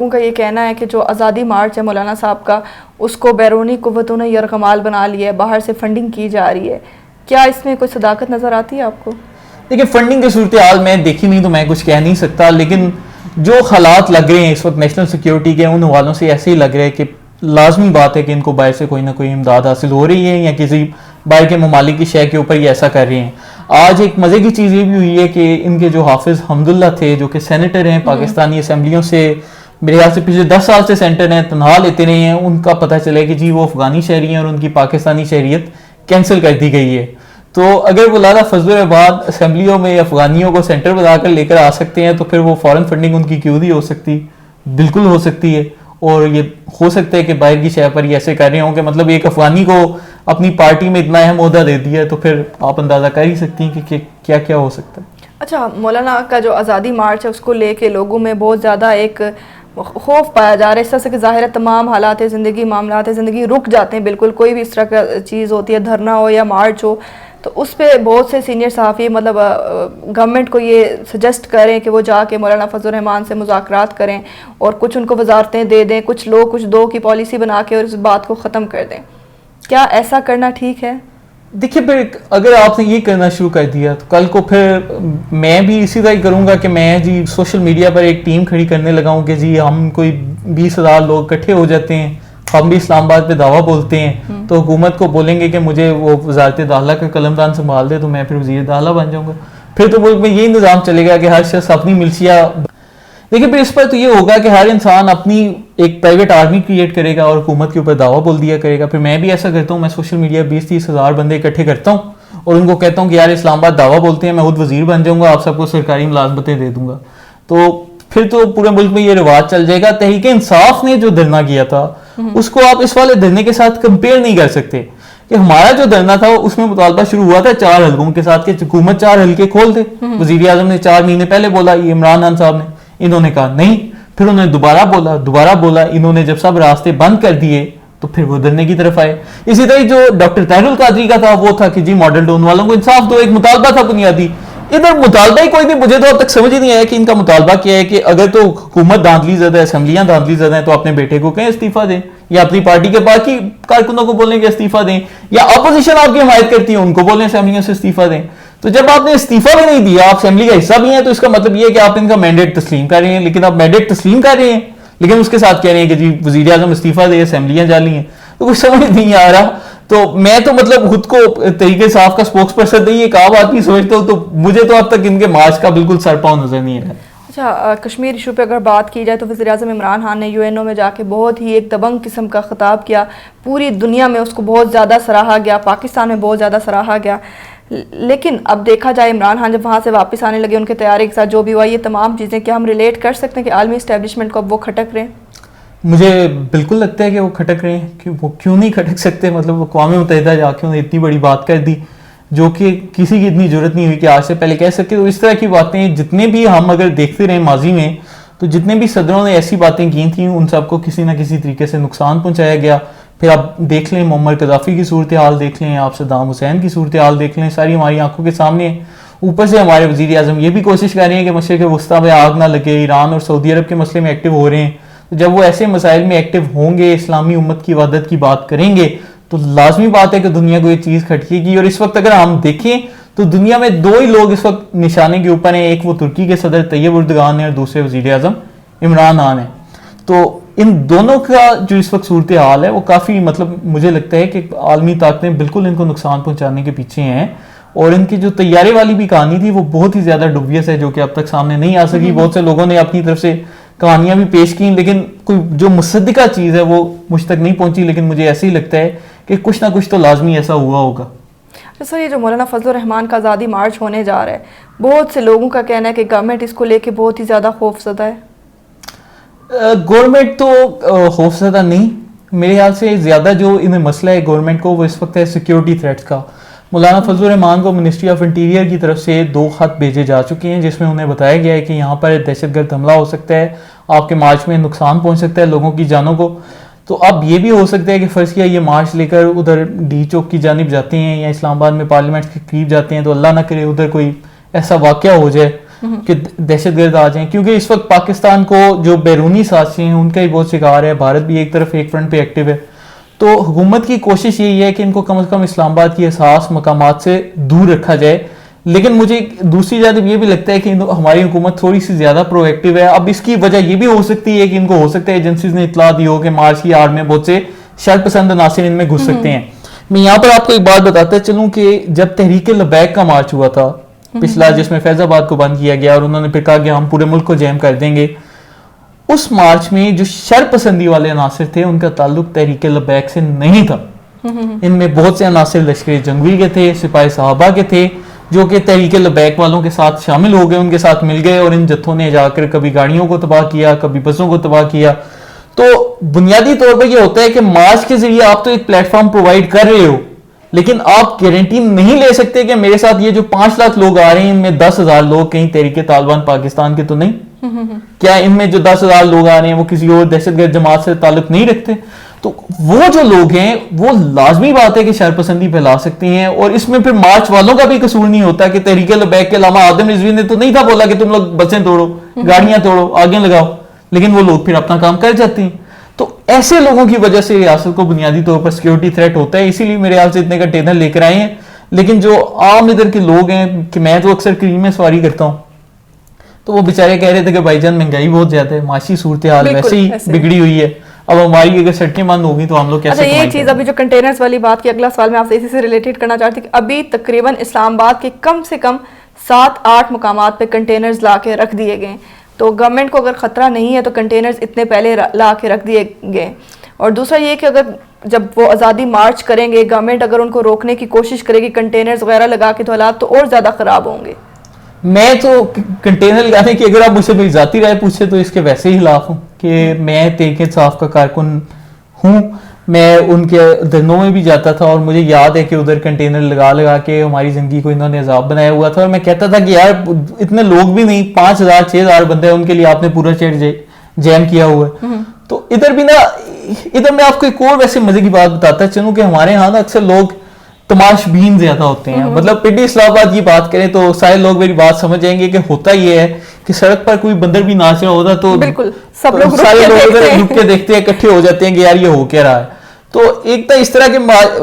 ان کا یہ کہنا ہے کہ جو آزادی مارچ ہے مولانا صاحب کا، اس کو بیرونی قوتوں نے یرغمال بنا لیا ہے، باہر سے فنڈنگ کی جا رہی ہے. کیا اس میں کوئی صداقت نظر آتی ہے آپ کو؟ دیکھیں، فنڈنگ کی صورتحال میں دیکھی نہیں تو میں کچھ کہہ نہیں سکتا، لیکن جو حالات لگ رہے ہیں اس وقت نیشنل سیکیورٹی کے، ان حوالوں سے ایسے ہی لگ رہا ہے کہ لازمی بات ہے کہ ان کو باہر سے کوئی نہ کوئی امداد حاصل ہو رہی ہے، یا کسی باہر کے ممالک کی شے کے اوپر یہ ایسا کر رہے ہیں. آج ایک مزے کی چیز یہ بھی ہوئی ہے کہ ان کے جو حافظ حمداللہ تھے، جو کہ سینیٹر ہیں پاکستانی اسمبلیوں سے، میرے خیال سے پچھلے 10 سال سے سینٹر ہیں، تنہا لیتے رہے ہیں، ان کا پتہ چلے کہ جی وہ افغانی شہری ہیں اور ان کی پاکستانی شہریت کینسل کر دی گئی ہے. تو اگر وہ لالا فضل الرحمان اسمبلیوں میں افغانیوں کو سینٹر بنا کر لے کر آ سکتے ہیں تو پھر وہ فورن فنڈنگ ان کی کیوں نہیں ہو سکتی؟ بالکل ہو سکتی ہے. اور یہ ہو سکتا ہے کہ باہر کی شے پر یہ ایسے کر رہے ہوں کہ مطلب ایک افغانی کو اپنی پارٹی میں اتنا اہم عہدہ دے دیا ہے، تو پھر آپ اندازہ کر ہی سکتی ہیں کہ کیا کیا ہو سکتا ہے. اچھا، مولانا کا جو آزادی مارچ ہے اس کو لے کے لوگوں میں بہت زیادہ ایک خوف پایا جا رہا ہے، اس طرح سے کہ ظاہر ہے تمام حالات زندگی، معاملات زندگی رک جاتے ہیں بالکل. کوئی بھی اس طرح کا چیز ہوتی ہے، دھرنا ہو یا مارچ ہو، تو اس پہ بہت سے سینئر صحافی مطلب گورنمنٹ کو یہ سجیسٹ کریں کہ وہ جا کے مولانا فضل الرحمان سے مذاکرات کریں اور کچھ ان کو وزارتیں دے دیں، کچھ لو کچھ دو کی پالیسی بنا کے اور اس بات کو ختم کر دیں. کیا ایسا کرنا ٹھیک ہے؟ دیکھیے، پھر اگر آپ نے یہ کرنا شروع کر دیا تو کل کو پھر میں بھی اسی طرح ہی کروں گا کہ میں جی سوشل میڈیا پر ایک ٹیم کھڑی کرنے لگا ہوں کہ جی ہم کوئی 20,000 لوگ اکٹھے ہو جاتے ہیں، ہم بھی اسلام آباد پہ دعویٰ بولتے ہیں، تو حکومت کو بولیں گے کہ مجھے وہ وزارت داخلہ کا قلمدان سنبھال دے تو میں پھر وزیر داخلہ بن جاؤں گا. پھر تو ملک میں یہی نظام چلے گا کہ ہر شخص اپنی ملشیا. دیکھیں، پھر اس پر تو یہ ہوگا کہ ہر انسان اپنی ایک پرائیویٹ آرمی کریٹ کرے گا اور حکومت کے اوپر دعویٰ بول دیا کرے گا. پھر میں بھی ایسا کرتا ہوں، میں سوشل میڈیا 20-30 ہزار بندے اکٹھے کرتا ہوں اور ان کو کہتا ہوں کہ یار اسلام آباد دعویٰ بولتے ہیں، میں خود وزیر بن جاؤں گا، آپ سب کو سرکاری ملازمتیں دے دوں گا. تو پھر تو پورے ملک میں یہ رواج چل جائے گا. تحریک انصاف نے جو دھرنا کیا تھا اس کو آپ اس والے دھرنے کے ساتھ کمپیئر نہیں کر سکتے کہ ہمارا جو دھرنا تھا اس میں مطالبہ شروع ہوا تھا 4 حلقوں کے ساتھ کہ حکومت 4 حلقے کھول دے. وزیر اعظم نے 4 مہینے پہلے بولا، یہ عمران خان صاحب نے، انہوں نے کہا نہیں. پھر انہوں نے دوبارہ بولا، انہوں نے جب سب راستے بند کر دیے تو پھر وہ دھرنے کی طرف آئے. اسی طرح جو ڈاکٹر طاہر القادری کا تھا وہ تھا کہ جی ماڈل ٹاؤن والوں کو انصاف دو، ایک مطالبہ تھا بنیادی. ادھر مطالبہ ہی کوئی نہیں. مجھے تو اب تک سمجھ ہی نہیں آیا کہ ان کا مطالبہ کیا ہے. کہ اگر تو حکومت دھاندلی زدہ ہے، اسمبلیاں دھاندلی زدہ ہیں، تو اپنے بیٹے کو کہیں استعفیٰ دیں، یا اپنی پارٹی کے باقی کارکنوں کو بولیں کہ استعفیٰ دیں، یا اپوزیشن آپ کی حمایت کرتی ہے ان کو بولیں اسمبلیوں سے استعفیٰ دیں. تو جب آپ نے استعفیٰ بھی نہیں دیا، آپ اسمبلی کا حصہ بھی ہیں، تو اس کا مطلب یہ ہے کہ آپ ان کا مینڈیٹ تسلیم کر رہے ہیں. لیکن آپ مینڈیٹ تسلیم کر رہے ہیں لیکن اس کے ساتھ کہہ رہے ہیں کہ جی وزیر اعظم استعفیٰ دے، اسمبلیاں جالی ہیں. تو کچھ سمجھ نہیں آ رہا. تو میں تو مطلب خود کو تحریک انصاف کا اسپوکس پرسن نہیں ایک عام آدمی سمجھتا ہوں. تو مجھے تو اب تک ان کے مارچ کا بالکل سر پاؤں نظر نہیں آیا. اچھا، کشمیر ایشو پہ اگر بات کی جائے تو وزیر اعظم عمران خان نے UN میں جا کے بہت ہی ایک دبنگ قسم کا خطاب کیا. پوری دنیا میں اس کو بہت زیادہ سراہا گیا، پاکستان میں بہت زیادہ سراہا گیا. لیکن اب دیکھا جائے عمران خان جب وہاں سے واپس آنے لگے، ان کے طیارے کے ساتھ جو بھی ہوا، یہ تمام چیزیں کیا ہم ریلیٹ کر سکتے ہیں کہ عالمی اسٹیبلشمنٹ کو اب وہ کھٹک رہے ہیں؟ مجھے بالکل لگتا ہے کہ وہ کھٹک رہے ہیں. کہ وہ کیوں نہیں کھٹک سکتے؟ مطلب اقوام متحدہ جا کے انہوں نے اتنی بڑی بات کر دی جو کہ کسی کی اتنی ضرورت نہیں ہوئی کہ آج سے پہلے کہہ سکے. تو اس طرح کی باتیں جتنے بھی ہم اگر دیکھتے رہے ماضی میں، تو جتنے بھی صدروں نے ایسی باتیں کی تھیں ان سب کو کسی نہ کسی طریقے سے نقصان پہنچایا گیا. پھر آپ دیکھ لیں معمر قذافی کی صورتحال دیکھ لیں، آپ صدام حسین کی صورتحال دیکھ لیں، ساری ہماری آنکھوں کے سامنے ہے. اوپر سے ہمارے وزیر اعظم یہ بھی کوشش کر رہے ہیں کہ مشرق وسطیٰ میں آگ نہ لگے، ایران اور سعودی عرب کے مسئلے میں ایکٹیو ہو رہے ہیں. جب وہ ایسے مسائل میں ایکٹیو ہوں گے، اسلامی امت کی وحدت کی بات کریں گے، تو لازمی بات ہے کہ دنیا کو یہ چیز کھٹکے گی. اور اس وقت اگر ہم دیکھیں تو دنیا میں 2 ہی لوگ اس وقت نشانے کے اوپر ہیں. ایک وہ ترکی کے صدر طیب اردگان ہیں اور دوسرے وزیر اعظم عمران خان ہیں. تو ان دونوں کا جو اس وقت صورتحال ہے وہ کافی مطلب مجھے لگتا ہے کہ عالمی طاقتیں بالکل ان کو نقصان پہنچانے کے پیچھے ہیں. اور ان کی جو طیارے والی بھی کہانی تھی وہ بہت ہی زیادہ ڈوبیس ہے، جو کہ اب تک سامنے نہیں آ سکی. بہت سے لوگوں نے اپنی طرف سے کہانیاں بھی پیش کی لیکن کوئی جو مصدقہ چیز ہے وہ مجھ تک نہیں پہنچی. لیکن مجھے ایسے ہی لگتا ہے کہ کچھ نہ کچھ تو لازمی ایسا ہوا ہوگا. سر، یہ جو مولانا فضل الرحمان کا آزادی مارچ ہونے جا رہا ہے، بہت سے لوگوں کا کہنا ہے کہ گورنمنٹ اس کو لے کے بہت ہی زیادہ خوف زدہ ہے. گورنمنٹ تو خوف زدہ نہیں. میرے خیال سے زیادہ جو انہیں مسئلہ ہے گورنمنٹ کو وہ اس وقت ہے سیکیورٹی تھریٹس کا. مولانا فضل الرحمان کو منسٹری آف انٹیریئر کی طرف سے 2 خط بھیجے جا چکے ہیں جس میں انہیں بتایا گیا ہے کہ یہاں پر دہشت گرد حملہ ہو سکتا ہے، آپ کے مارچ میں نقصان پہنچ سکتا ہے لوگوں کی جانوں کو. تو اب یہ بھی ہو سکتا ہے کہ فرض کیا یہ مارچ لے کر ادھر ڈی چوک کی جانب جاتے ہیں یا اسلام آباد میں پارلیمنٹ کے قریب جاتے ہیں تو اللہ نہ کرے ادھر کوئی ایسا واقعہ ہو جائے کہ دہشت گرد آ جائیں, کیونکہ اس وقت پاکستان کو جو بیرونی سازشیں ہیں ان کا ہی بہت شکار ہے, بھارت بھی ایک طرف ایک فرنٹ پہ ایکٹیو ہے. تو حکومت کی کوشش یہی ہے کہ ان کو کم از کم اسلام آباد کی حساس مقامات سے دور رکھا جائے. لیکن مجھے دوسری جانب یہ بھی لگتا ہے کہ ہماری حکومت تھوڑی سی زیادہ پرو ایکٹیو ہے. اب اس کی وجہ یہ بھی ہو سکتی ہے کہ ان کو ہو سکتا ہے ایجنسیز نے اطلاع دی ہو کہ مارچ کی آڑ میں بہت سے شر پسند عناصر ان میں گھس سکتے ہیں. میں یہاں پر آپ کو ایک بات بتاتا چلوں کہ جب تحریک لبیک کا مارچ ہوا تھا پچھلا, جس میں فیض آباد کو بند کیا گیا اور انہوں نے پھر کہا کہ ہم پورے ملک کو جیم کر دیں گے, اس مارچ میں جو شر پسندی والے عناصر تھے ان کا تعلق تحریک لبیک سے نہیں تھا. ان میں بہت سے عناصر لشکر جنگوی کے تھے, سپاہی صحابہ کے تھے, جو کہ تحریک لبیک والوں کے ساتھ شامل ہو گئے, ان کے ساتھ مل گئے اور ان جتھوں نے جا کر کبھی گاڑیوں کو تباہ کیا, کبھی بسوں کو تباہ کیا. تو بنیادی طور پر یہ ہوتا ہے کہ مارچ کے ذریعے آپ تو ایک پلیٹ فارم پرووائڈ کر رہے ہو, لیکن آپ گارنٹی نہیں لے سکتے کہ میرے ساتھ یہ جو 5 لاکھ لوگ آ رہے ہیں ان میں 10,000 لوگ کہیں تحریک طالبان پاکستان کے تو نہیں. کیا ان میں جو 10,000 لوگ آ رہے ہیں وہ کسی اور دہشت گرد جماعت سے تعلق نہیں رکھتے؟ تو وہ جو لوگ ہیں وہ لازمی بات ہے کہ شر پسندی پھیلا سکتے ہیں, اور اس میں پھر مارچ والوں کا بھی قصور نہیں ہوتا کہ تحریک لبیک کے علامہ آدم رضوی نے تو نہیں تھا بولا کہ تم لوگ بسیں توڑو, گاڑیاں توڑو, آگے لگاؤ, لیکن وہ لوگ پھر اپنا کام کر جاتے ہیں. تو ایسے لوگوں کی وجہ سے ریاست کو بنیادی طور پر سیکیورٹی تھریٹ ہوتا ہے, اسی لیے میرے خیال سے اتنے کنٹینر لے کر آئے ہیں. لیکن جو عام ادھر کے لوگ ہیں, کہ میں تو اکثر کریم میں سواری کرتا ہوں, تو وہ بیچارے کہہ رہے تھے کہ بھائی جان مہنگائی بہت زیادہ ہے, معاشی صورتحال ویسے ہی بگڑی ہوئی ہے, اب ہماری اگر سڑکیں بند ہوگی تو ہم لوگ کیسے. اچھا, یہ چیز ابھی جو کنٹینرز والی بات کی, اگلا سوال میں آپ سے اسی سے ریلیٹڈ کرنا چاہتی ہوں کہ ابھی تقریباً اسلام آباد کے کم سے کم 7-8 مقامات پہ کنٹینرز لا کے رکھ دیے گئے. تو گورنمنٹ کو اگر خطرہ نہیں ہے تو کنٹینرز اتنے پہلے لا کے رکھ دیے گئے. اور دوسرا یہ کہ اگر جب وہ آزادی مارچ کریں گے, گورنمنٹ اگر ان کو روکنے کی کوشش کرے گی کنٹینرز وغیرہ لگا کے, تو حالات تو اور زیادہ خراب ہوں گے. میں تو کنٹینر لگانے کی اگر آپ مجھ سے میری ذاتی رائے پوچھے تو اس کے ویسے ہی خلاف ہوں کہ میں تحریک انصاف کا کارکن ہوں. میں ان کے دھرنوں میں بھی جاتا تھا اور مجھے یاد ہے کہ ادھر کنٹینر لگا کے ہماری زندگی کو انہوں نے عذاب بنایا ہوا تھا, اور میں کہتا تھا کہ یار اتنے لوگ بھی نہیں, 5,000-6,000 بندے ہیں, ان کے لیے آپ نے پورا شہر جیم کیا ہوا ہے. تو ادھر بھی ادھر میں آپ کو ایک اور ویسے مزے کی بات بتاتا چلوں کہ ہمارے ہاں نا اکثر لوگ تماش بین زیادہ ہوتے ہیں. مطلب پنڈی اسلام آباد کی بات کریں تو سارے لوگ میری بات سمجھ جائیں گے کہ ہوتا یہ ہے کہ سڑک پر کوئی بندر بھی ناچ رہا ہوتا تو بالکل سب لوگ سارے لوگ رک کے دیکھتے ہیں, اکٹھے ہو جاتے ہیں کہ یار یہ ہو کیا رہا ہے. تو ایک تو اس طرح کے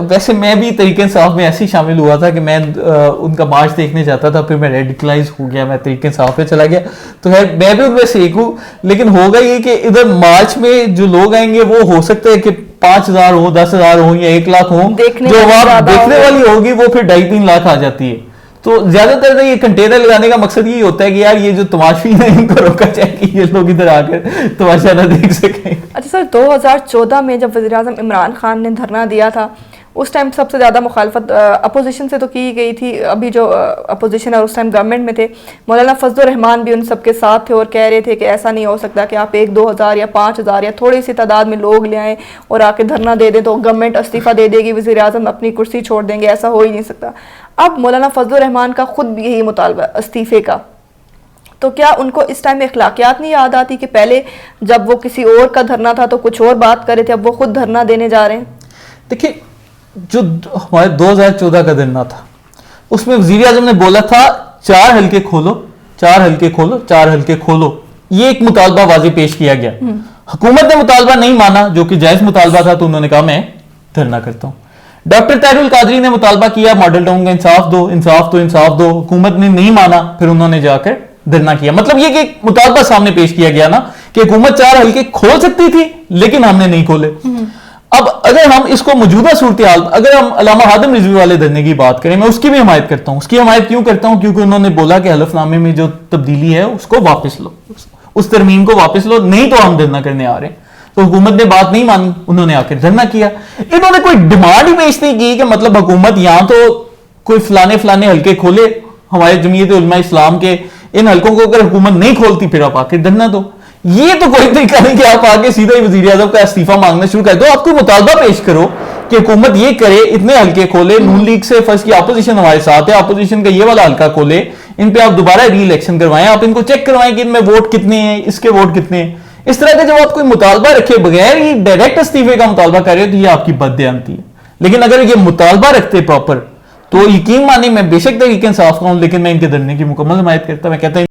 ویسے میں بھی تحریک انصاف میں ایسے ہی شامل ہوا تھا کہ میں ان کا مارچ دیکھنے جاتا تھا, پھر میں ریڈیکلائز ہو گیا, میں تحریک انصاف پہ چلا گیا. تو خیر میں بھی ان میں سے ایک ہوں, لیکن ہوگا یہ کہ ادھر مارچ میں جو لوگ آئیں گے وہ ہو سکتا ہے کہ 5,000 ہو, 10,000 ہو یا 1 لاکھ ہو, جو وہاں دیکھنے والی ہوگی وہ پھر 2.5-3 لاکھ آ جاتی ہے. تو زیادہ تر یہ کنٹینر لگانے کا مقصد یہی ہوتا ہے کہ یار یہ جو تماشی ہیں ان کو روکا جائے کہ یہ لوگ ادھر آ کر تماشا نہ دیکھ سکیں. اچھا سر, 2014 میں جب وزیر اعظم عمران خان نے دھرنا دیا تھا اس ٹائم سب سے زیادہ مخالفت اپوزیشن سے تو کی گئی تھی. ابھی جو اپوزیشن ہے اس ٹائم گورنمنٹ میں تھے, مولانا فضل الرحمان بھی ان سب کے ساتھ تھے اور کہہ رہے تھے کہ ایسا نہیں ہو سکتا کہ آپ 1-2 ہزار یا 5 ہزار یا تھوڑی سی تعداد میں لوگ لے آئیں اور آ کے دھرنا دے دیں تو گورنمنٹ استعفیٰ دے دے گی, وزیر اعظم اپنی کرسی چھوڑ دیں گے, ایسا ہو ہی نہیں سکتا. اب مولانا فضل الرحمان کا خود بھی یہی مطالبہ استعفے کا, تو کیا ان کو اس ٹائم اخلاقیات نہیں یاد آتی کہ پہلے جب وہ کسی اور کا دھرنا تھا تو کچھ اور بات کر رہے تھے, اب وہ خود دھرنا دینے جا رہے ہیں؟ دیکھیں جو ہمارے 2014 کا دھرنا تھا اس میں وزیر اعظم نے بولا تھا 4 حلقے کھولو, 4 حلقے کھولو, 4 حلقے کھولو, یہ ایک مطالبہ واضح پیش کیا گیا. حکومت نے مطالبہ نہیں مانا جو کہ جائز مطالبہ تھا, تو انہوں نے کہا میں دھرنا کرتا ہوں. ڈاکٹر طاہر القادری نے مطالبہ کیا ماڈل ٹاؤن کا انصاف دو, انصاف دو, انصاف دو, حکومت نے نہیں مانا, پھر انہوں نے جا کر دھرنا کیا. مطلب یہ کہ ایک مطالبہ سامنے پیش کیا گیا نا کہ حکومت 4 حلقے کھول سکتی تھی لیکن ہم نے نہیں کھولے. اب اگر ہم اس کو موجودہ صورتحال, اگر ہم علامہ آدم رضوی والے دھرنے کی بات کریں, میں اس کی بھی حمایت کرتا ہوں. اس کی حمایت کیوں کرتا ہوں؟ کیونکہ انہوں نے بولا کہ حلف نامے میں جو تبدیلی ہے اس کو واپس لو, اس ترمیم کو واپس لو, نہیں تو ہم دھرنا کرنے آ رہے ہیں. تو حکومت نے بات نہیں مانی, انہوں نے آ کر دھرنا کیا. انہوں نے کوئی ڈیمانڈ ہی پیش نہیں کی کہ مطلب حکومت یہاں تو کوئی فلانے حلقے کھولے ہمارے جمعیت علماء اسلام کے, ان حلقوں کو اگر حکومت نہیں کھولتی پھر آپ آ کے دھرنا دو. یہ تو کوئی طریقہ نہیں کہ آپ آگے سیدھا ہی وزیر اعظم کا استعفیٰ مانگنا شروع کر دو. آپ کوئی مطالبہ پیش کرو کہ حکومت یہ کرے, اتنے حلقے کھولے, نون لیگ سے فرض کی اپوزیشن ہمارے ساتھ ہے, اپوزیشن کا یہ والا حلقہ کھولے, ان پہ آپ دوبارہ ری الیکشن کروائیں, آپ ان کو چیک کروائیں کہ ان میں ووٹ کتنے ہیں, اس کے ووٹ کتنے ہیں. اس طرح کا جب آپ کوئی مطالبہ رکھے بغیر ہی ڈائریکٹ استعفے کا مطالبہ کر رہے ہو تو یہ آپ کی بددیانتی ہے. لیکن اگر یہ مطالبہ رکھتے پراپر تو یقین مانی میں بے شک تحریک انصاف کا ہوں, لیکن میں ان کے دھرنے کی مکمل حمایت کرتا. میں کہتا ہوں